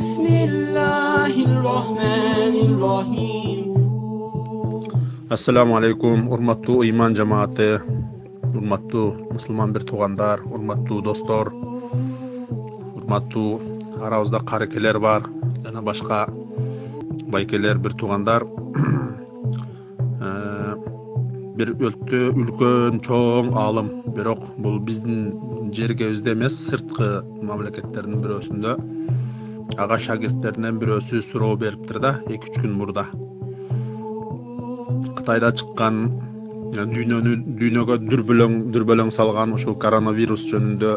Bismillahirrahmanirrahim. Assalamu alaikum, urmattуу iman jamaаты, urmattуу musulman bir tуугандар, urmattуу достор, урматтуу арабызда карекелер бар, жана башка байкелер, bir туугандар. Bir өлтө үлкөн чоң алым, бирок бул биздин жергебизде эмес, сырткы мамлекеттердин бирөөсүндө ага шагирттеринен бирөөсү суроо бериптир да, 2-3 күн мурда. Кытайда чыккан дүйнөгө дүрбөлөң салган ушул коронавирус жөнүндө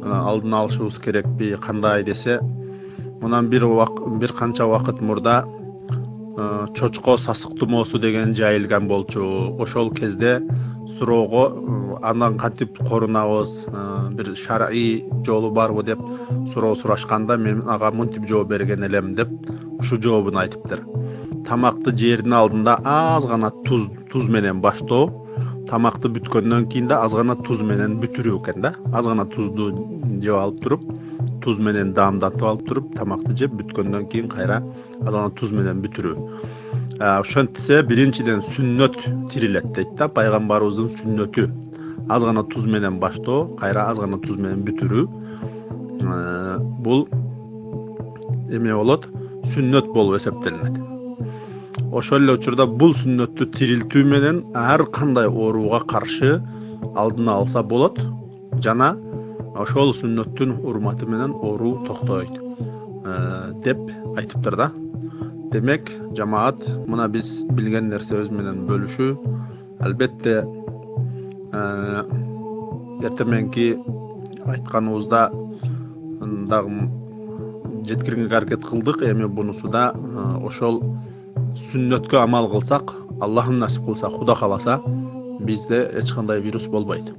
алдын алышыбыз керекпи, кандай десе, мындан бир канча убакыт мурда чочко сасык тумоосу деген жайылган болчу. Ошол кезде суроого андан кантип корунабыз, бир шар'ий жолу барбы деп суроо сурашканда мен ага мынтип жооп берген элем деп ушу жообун айтыптыр. Тамакты жээрдин алдында аз гана туз менен баштоо, тамакты бүткөндөн кийин да аз гана туз менен бүтүрүү экен да. Аз гана тузду жеп алып туруп, туз менен даамдатып алып туруп, тамакты жеп бүткөндөн кийин кайра аз гана туз менен бүтүрүү. Ошентсе биринчиден сүннөт тирилет дейт да, пайгамбарыбыздын сүннөтү. Аз гана туз менен баштоо, кайра аз гана туз менен бүтүрүү. Бул эме болот, сүннөт болуп эсептелинет. Ошол эле учурда бул сүннөттү тирилтүү менен ар кандай ооруга каршы алдын алса болот, жана ошол сүннөттүн урматы менен оору токтойт деп айтыптыр да. Демек, жамаат, мына биз билген нерсебиз менен бөлүшүү, албетте эртеменки айтканыбызда дагы жеткирүүгө аракет кылдык. Эми бунусу да ошол сүннөткө амал кылсак, Аллахым насип кылса, Куда кааласа, бизде эч кандай вирус болбойт.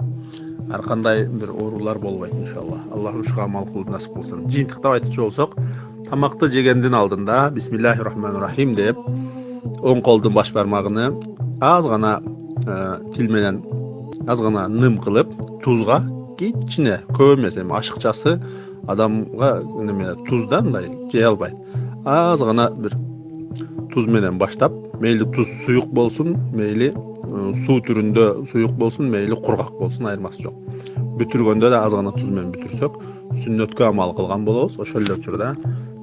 Ар кандай бир оорулар болбойт иншалла. Аллах ушуга амал кылып насип кылсын. Жыйынтыктап айтчу болсок, тамакты жегендин алдында Бисмиллахиррахманиррахим деп оң колдун баш бармагыны аз гана тил менен аз гана ным кылып, тузга кичине, көп эмес, эми ашыкчасы адамга неме туздан мындай жей албайт. Аз гана бир туз менен баштап, мейли туз суюк болсун, мейли суу түрүндө суюк болсун, мейли кургак болсун, айырмасы жок. Бүтүргөндө да аз гана туз менен бүтүрсөк, сүннөткө амал кылган болобуз. Ошол эле учурда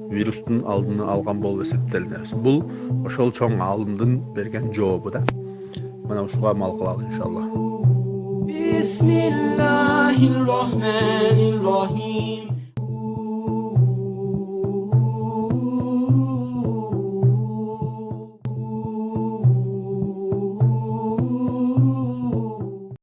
вирустун алдын алган болуп эсептелинет. Бул ошол чоң алымдын берген жообу да. Мына ушуга амал кылалы иншалла. Bismillahirrahmanirrahim.